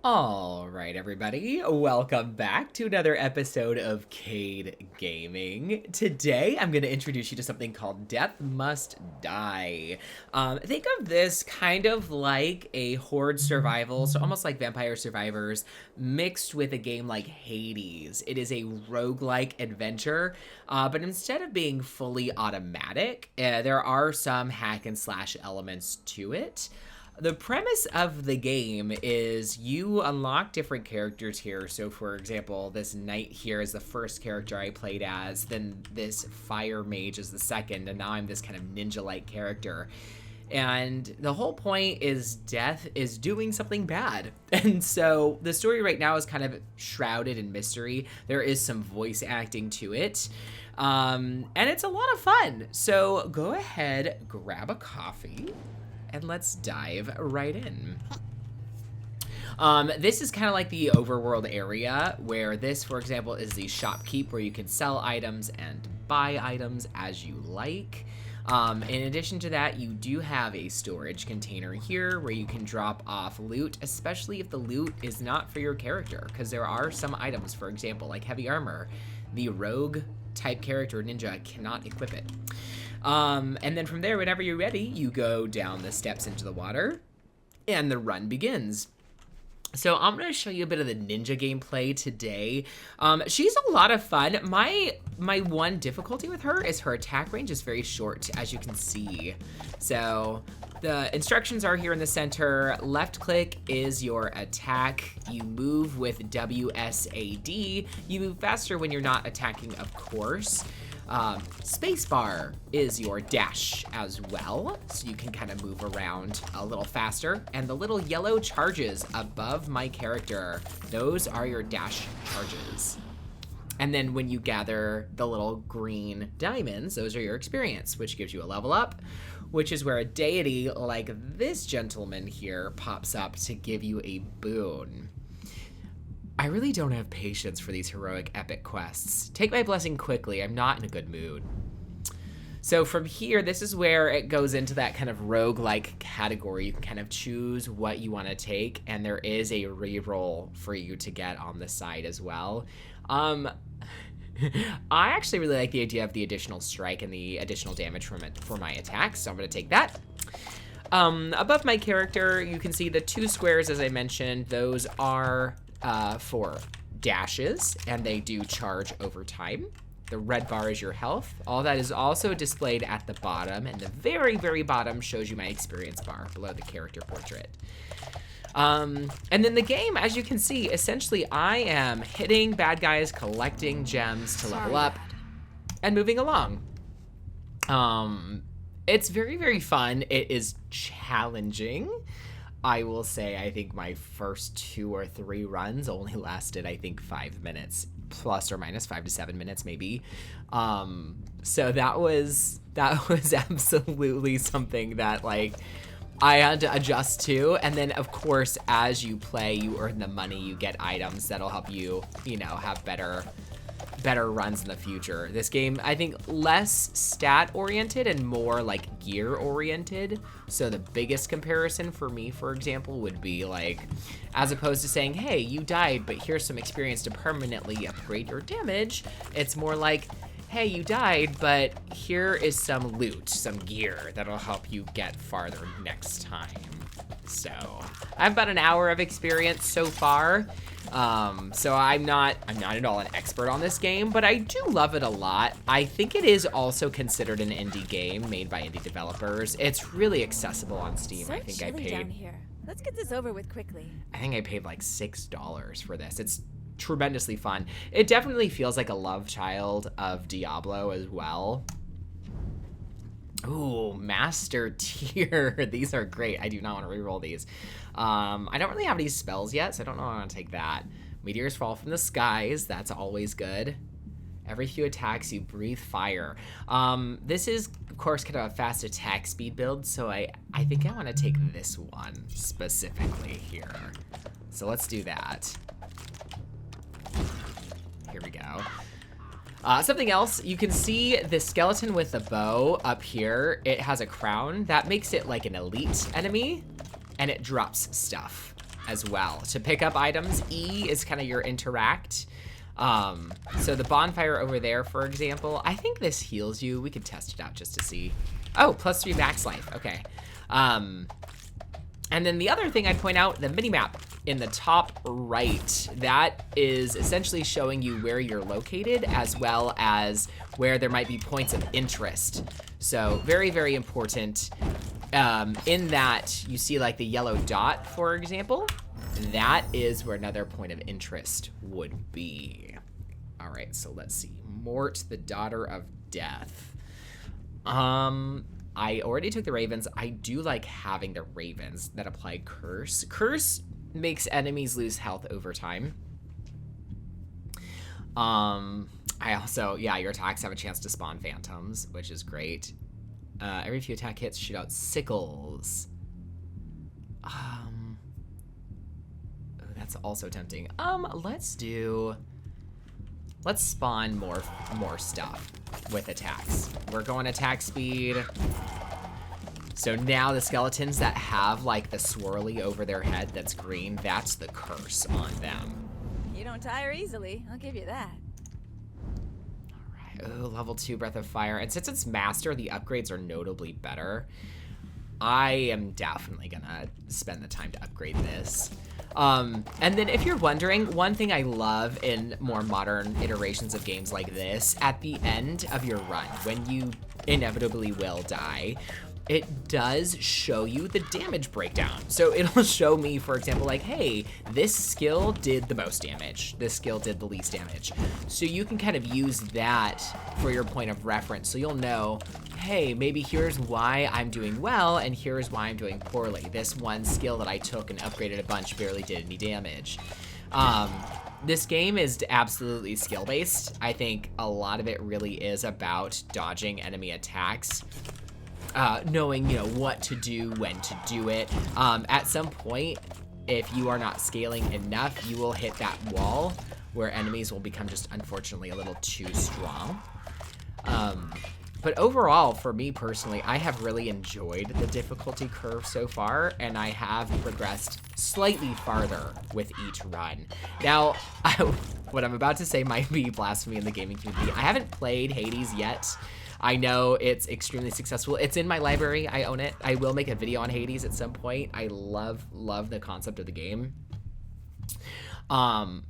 All right, everybody, welcome back to another episode of Caydgaming. Today, I'm going to introduce you to something called Death Must Die. Think of this kind of like a horde survival, so almost like Vampire Survivors, mixed with a game like Hades. It is a roguelike adventure, but instead of being fully automatic, there are some hack and slash elements to it. The premise of the game is you unlock different characters here. So, for example, this knight here is the first character I played as, then this fire mage is the second, and now I'm this kind of ninja-like character. And the whole point is death is doing something bad. And so the story right now is kind of shrouded in mystery. There is some voice acting to it. And it's a lot of fun. So go ahead, grab a coffee, and let's dive right in. This is kind of like the overworld area, where this, for example, is the shopkeep, where you can sell items and buy items as you like. In addition to that, you do have a storage container here where you can drop off loot, especially if the loot is not for your character, because there are some items, for example, like heavy armor. The rogue type character, ninja, cannot equip it. And then from there, whenever you're ready, you go down the steps into the water, and the run begins. So I'm going to show you a bit of the ninja gameplay today. She's a lot of fun. My one difficulty with her is her attack range is very short, as you can see. So the instructions are here in the center. Left click is your attack. You move with WSAD. You move faster when you're not attacking, of course. Spacebar is your dash as well, so you can kind of move around a little faster. And the little yellow charges above my character, those are your dash charges. And then when you gather the little green diamonds, those are your experience, which gives you a level up, which is where a deity like this gentleman here pops up to give you a boon. I really don't have patience for these heroic epic quests. Take my blessing quickly, I'm not in a good mood. So from here, this is where it goes into that kind of roguelike category. You can kind of choose what you want to take, and there is a reroll for you to get on the side as well. I actually really like the idea of the additional strike and the additional damage from it for my attacks, so I'm going to take that. Above my character, you can see the two squares, as I mentioned. Those are for dashes, and they do charge over time. The red bar is your health. All that is also displayed at the bottom, and the very, very bottom shows you my experience bar below the character portrait. And then the game, as you can see, essentially I am hitting bad guys, collecting gems to level up, and moving along. It's very, very fun. It is challenging. I will say, I think my first 2 or 3 runs only lasted, I think, 5 minutes, plus or minus 5 to 7 minutes, maybe. So that was absolutely something that, like, I had to adjust to. And then, of course, as you play, you earn the money, you get items that'll help you, you know, have better runs in the future. This game, I think, less stat oriented and more like gear oriented. So the biggest comparison for me, for example, would be like, as opposed to saying, hey, you died, but here's some experience to permanently upgrade your damage, it's more like, hey, you died, but here is some loot, some gear that'll help you get farther next time. So I have about an hour of experience so far. So I'm not at all an expert on this game, but I do love it a lot. I think it is also considered an indie game made by indie developers. It's really accessible on Steam. So I think I paid down here. Let's get this over with quickly. I think I paid like $6 for this. It's tremendously fun. It definitely feels like a love child of Diablo as well. Ooh, master tier. These are great. I do not want to reroll these. I don't really have any spells yet, so I don't know if I want to take that. Meteors fall from the skies. That's always good. Every few attacks, you breathe fire. This is, of course, kind of a fast attack speed build, so I think I want to take this one specifically here. So let's do that. Here we go. Something else, you can see the skeleton with the bow up here. It has a crown. That makes it like an elite enemy, and it drops stuff as well. To pick up items, E is kind of your interact. So the bonfire over there, for example, I think this heals you. We could test it out just to see. Oh, +3 max life. Okay. And then the other thing I'd point out, the minimap in the top right, that is essentially showing you where you're located as well as where there might be points of interest. So very, very important. In that you see like the yellow dot, for example, that is where another point of interest would be. All right, so let's see. Mort, the daughter of death. I already took the ravens. I do like having the ravens that apply curse. Curse makes enemies lose health over time. I also, yeah, your attacks have a chance to spawn phantoms, which is great. Every few attack hits shoot out sickles. Oh, that's also tempting. Let's spawn more stuff with attacks. We're going attack speed. So now the skeletons that have like the swirly over their head that's green, that's the curse on them. You don't tire easily, I'll give you that. All right, oh, level 2 Breath of Fire. And since it's Master, the upgrades are notably better. I am definitely gonna spend the time to upgrade this. And then if you're wondering, one thing I love in more modern iterations of games like this, at the end of your run, when you inevitably will die, it does show you the damage breakdown. So it'll show me, for example, like, hey, this skill did the most damage. This skill did the least damage. So you can kind of use that for your point of reference. So you'll know, hey, maybe here's why I'm doing well and here's why I'm doing poorly. This one skill that I took and upgraded a bunch barely did any damage. This game is absolutely skill-based. I think a lot of it really is about dodging enemy attacks. Knowing, you know, what to do, when to do it. At some point, if you are not scaling enough, you will hit that wall where enemies will become just unfortunately a little too strong. But overall, for me personally, I have really enjoyed the difficulty curve so far, and I have progressed slightly farther with each run. Now, what I'm about to say might be blasphemy in the gaming community. I haven't played Hades yet. I know it's extremely successful. It's in my library. I own it. I will make a video on Hades at some point. I love the concept of the game. But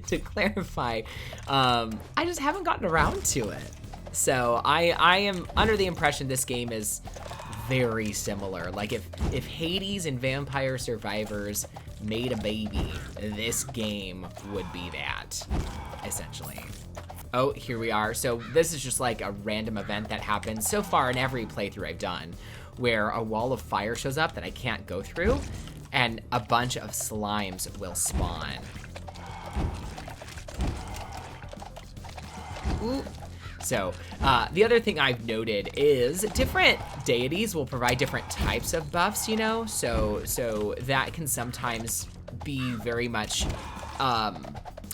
to clarify, I just haven't gotten around to it. So I am under the impression this game is very similar. Like if Hades and Vampire Survivors made a baby, this game would be that, essentially. Oh, here we are. So this is just like a random event that happens so far in every playthrough I've done, where a wall of fire shows up that I can't go through, and a bunch of slimes will spawn. Ooh. So the other thing I've noted is different deities will provide different types of buffs, you know? So that can sometimes be very much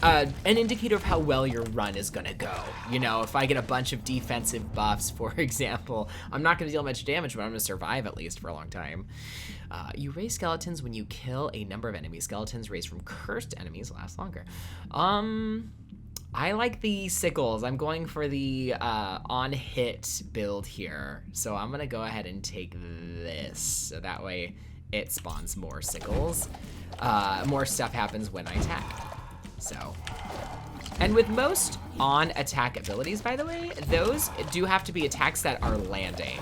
an indicator of how well your run is gonna go. You know, if I get a bunch of defensive buffs, for example, I'm not gonna deal much damage, but I'm gonna survive at least for a long time. You raise skeletons when you kill a number of enemies. Skeletons raised from cursed enemies last longer. I like the sickles. I'm going for the on-hit build here. So I'm gonna go ahead and take this. So that way it spawns more sickles. More stuff happens when I attack. So, and with most on-attack abilities, by the way, those do have to be attacks that are landing.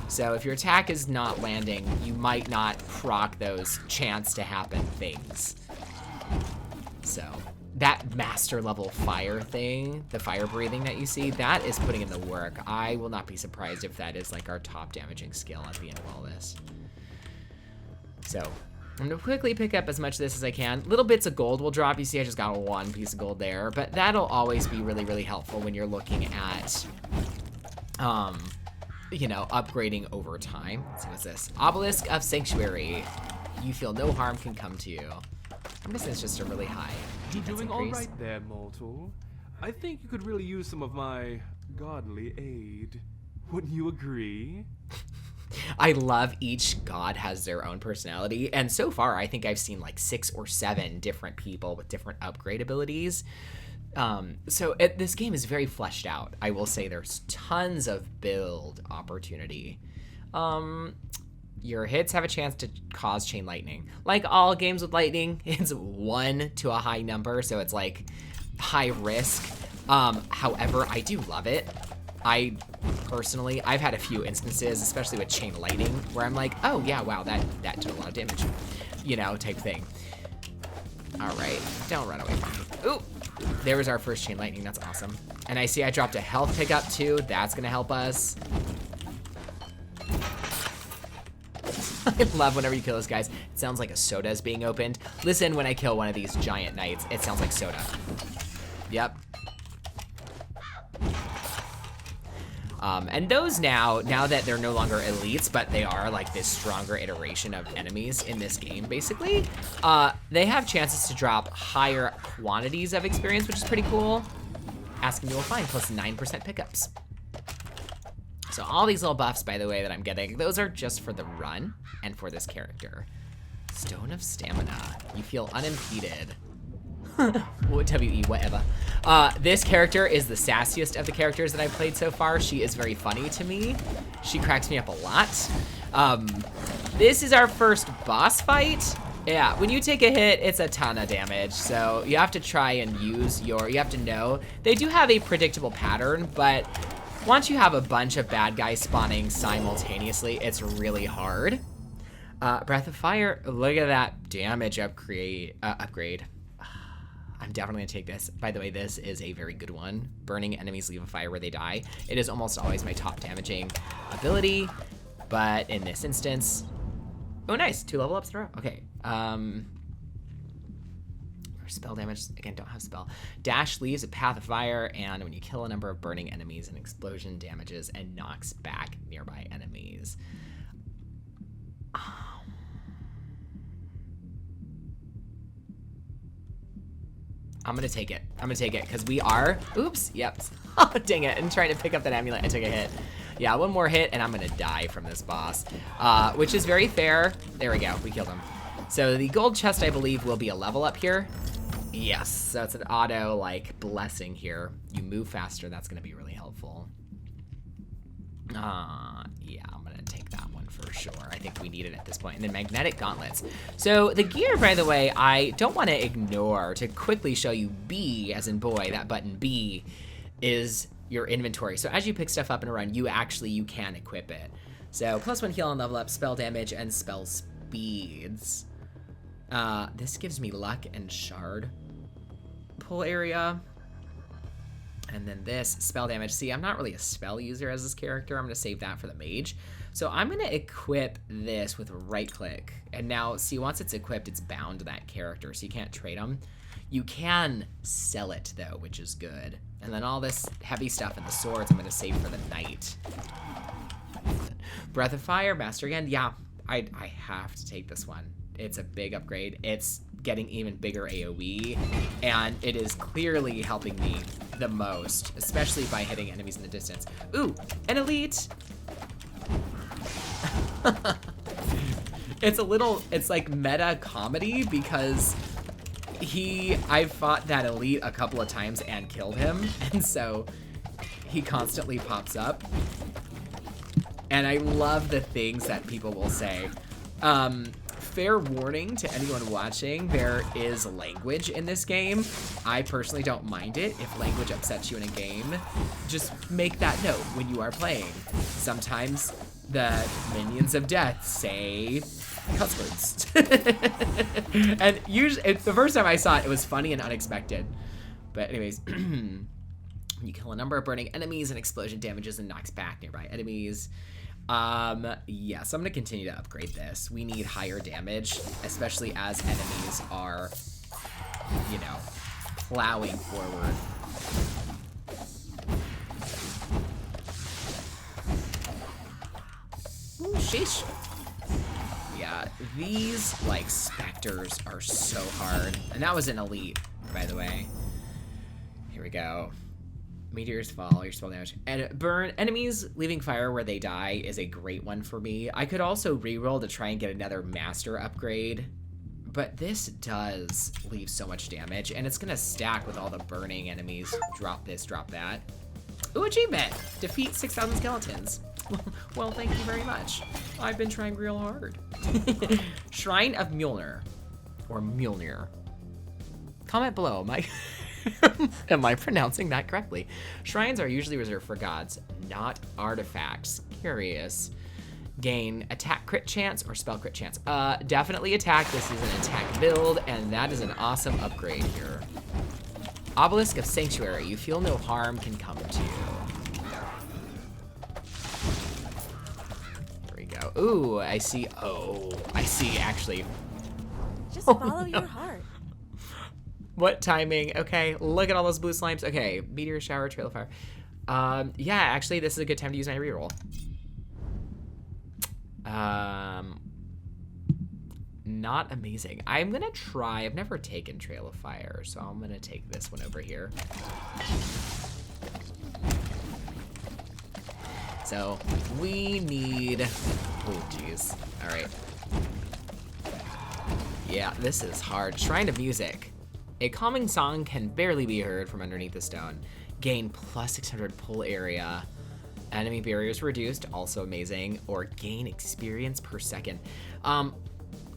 So if your attack is not landing, you might not proc those chance to happen things. So that master level fire thing, the fire breathing that you see, that is putting in the work. I will not be surprised if that is like our top damaging skill at the end of all this. So I'm gonna quickly pick up as much of this as I can. Little bits of gold will drop. You see I just got one piece of gold there, but that'll always be really, really helpful when you're looking at, you know, upgrading over time. Let's see, what's this? Obelisk of Sanctuary. You feel no harm can come to you. I'm guessing it's just a really high You're defense doing increase. all right there, mortal. I think you could really use some of my godly aid. Wouldn't you agree? I love each god has their own personality, and so far I think I've seen like 6 or 7 different people with different upgrade abilities. This game is very fleshed out. I will say there's tons of build opportunity. Your hits have a chance to cause chain lightning. Like all games with lightning, it's 1 to a high number, so it's like high risk. However, I do love it. I've had a few instances, especially with chain lightning, where I'm like, oh yeah, wow, that did a lot of damage, you know, type thing. All right, don't run away from me. Ooh, there was our first chain lightning, that's awesome. And I see I dropped a health pickup too, that's gonna help us. I love whenever you kill those guys, it sounds like a soda is being opened. Listen, when I kill one of these giant knights, it sounds like soda. Yep. And those now that they're no longer elites, but they are like this stronger iteration of enemies in this game, basically, they have chances to drop higher quantities of experience, which is pretty cool. Asking you will find plus 9% pickups. So all these little buffs, by the way, that I'm getting, those are just for the run and for this character. Stone of Stamina. You feel unimpeded. WE, whatever. This character is the sassiest of the characters that I've played so far. She is very funny to me. She cracks me up a lot. This is our first boss fight. Yeah, when you take a hit, it's a ton of damage. So you have to try and use you have to know. They do have a predictable pattern, but once you have a bunch of bad guys spawning simultaneously, it's really hard. Breath of Fire, look at that damage upgrade. I'm definitely gonna take this. By the way, this is a very good one. Burning enemies leave a fire where they die. It is almost always my top damaging ability, but in this instance, oh nice, 2 level ups in a row. Okay, spell damage, again, don't have spell. Dash leaves a path of fire, and when you kill a number of burning enemies, an explosion damages and knocks back nearby enemies. I'm gonna take it. Because we are, oops, yep. Oh, dang it, and trying to pick up that amulet, I took a hit. Yeah, one more hit, and I'm gonna die from this boss, which is very fair. There we go, we killed him. So the gold chest, I believe, will be a level up here. Yes, so it's an auto, like, blessing here. You move faster, that's gonna be really helpful. Yeah, I'm gonna take that one for sure. I think we need it at this point. And then magnetic gauntlets. So the gear, by the way, I don't want to ignore. To quickly show you B, as in boy, that button B is your inventory. So as you pick stuff up in a run, you can equip it. So +1 heal and level up, spell damage, and spell speeds. This gives me luck and shard pull area. And then this, spell damage. See, I'm not really a spell user as this character. I'm gonna save that for the mage. So I'm gonna equip this with right click. And now, see, once it's equipped, it's bound to that character, so you can't trade them. You can sell it though, which is good. And then all this heavy stuff and the swords, I'm gonna save for the knight. Breath of Fire, Master again. Yeah, I have to take this one. It's a big upgrade. It's getting even bigger AoE, and it is clearly helping me the most, especially by hitting enemies in the distance. Ooh, an elite! It's like meta comedy because I've fought that elite a couple of times and killed him, and so he constantly pops up. And I love the things that people will say. Fair warning to anyone watching, there is language in this game. I personally don't mind it. If language upsets you in a game, just make that note when you are playing. Sometimes the minions of death say cuss words. And usually, the first time I saw it, it was funny and unexpected. But anyways, you kill a number of burning enemies and explosion damages and knocks back nearby enemies. Yeah, so I'm gonna continue to upgrade this. We need higher damage, especially as enemies are, you know, plowing forward. Ooh, sheesh. Yeah, these, like, specters are so hard. And that was an elite, by the way. Here we go. Meteors fall, your spell damage. And burn. Enemies leaving fire where they die is a great one for me. I could also reroll to try and get another master upgrade. But this does leave so much damage. And it's going to stack with all the burning enemies. Drop this, drop that. Ooh, achievement! Defeat 6,000 skeletons. Well, thank you very much. I've been trying real hard. Shrine of Mjolnir. Or Mjolnir. Comment below. Am I pronouncing that correctly? Shrines are usually reserved for gods, not artifacts. Curious. Gain attack crit chance or spell crit chance. Definitely attack. This is an attack build, and that is an awesome upgrade here. Obelisk of Sanctuary. You feel no harm can come to you. There we go. Ooh, I see. Oh, I see, actually. Just follow your heart. What timing? Okay, look at all those blue slimes. Okay, meteor shower, trail of fire. Yeah, actually, this is a good time to use my reroll. Not amazing. I'm gonna try. I've never taken Trail of Fire, so I'm gonna take this one over here. So we need. Oh, geez. All right. Yeah, this is hard. Shrine of Music. A calming song can barely be heard from underneath the stone. Gain plus 600 pull area. Enemy barriers reduced, also amazing. Or gain experience per second.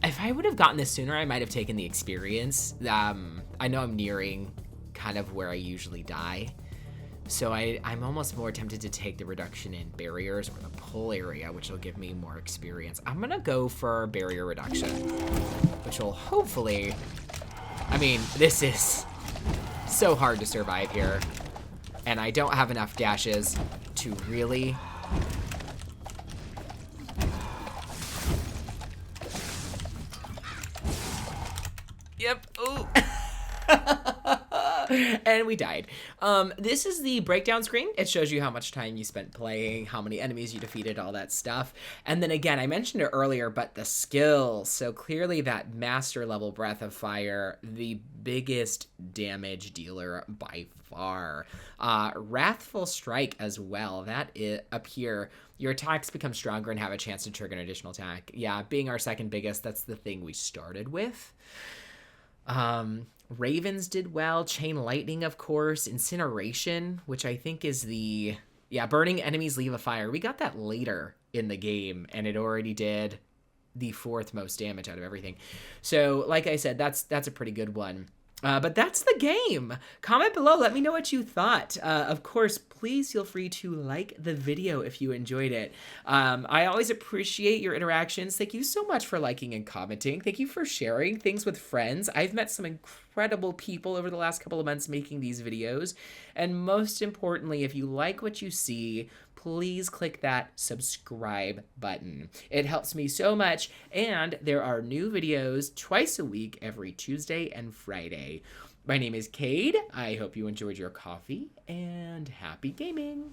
If I would have gotten this sooner, I might have taken the experience. I know I'm nearing kind of where I usually die. So I'm almost more tempted to take the reduction in barriers or the pull area, which will give me more experience. I'm gonna go for barrier reduction, which will hopefully, I mean, this is so hard to survive here. And I don't have enough dashes to really. Yep. Ooh. And we died. This is the breakdown screen. It shows you how much time you spent playing, how many enemies you defeated, all that stuff. And then again, I mentioned it earlier, but the skills. So clearly that master level Breath of Fire, the biggest damage dealer by far. Wrathful Strike as well. That is up here. Your attacks become stronger and have a chance to trigger an additional attack. Yeah, being our second biggest, that's the thing we started with. Ravens did well. Chain Lightning, of course. Incineration, which I think is the... Yeah, burning enemies leave a fire. We got that later in the game, and it already did the 4th most damage out of everything. So, like I said, that's a pretty good one. But that's the game. Comment below. Let me know what you thought. Of course, please feel free to like the video if you enjoyed it. I always appreciate your interactions. Thank you so much for liking and commenting. Thank you for sharing things with friends. I've met some incredible people over the last couple of months making these videos. And most importantly, if you like what you see, please click that subscribe button. It helps me so much, and there are new videos twice a week, every Tuesday and Friday. My name is Cade. I hope you enjoyed your coffee, and happy gaming!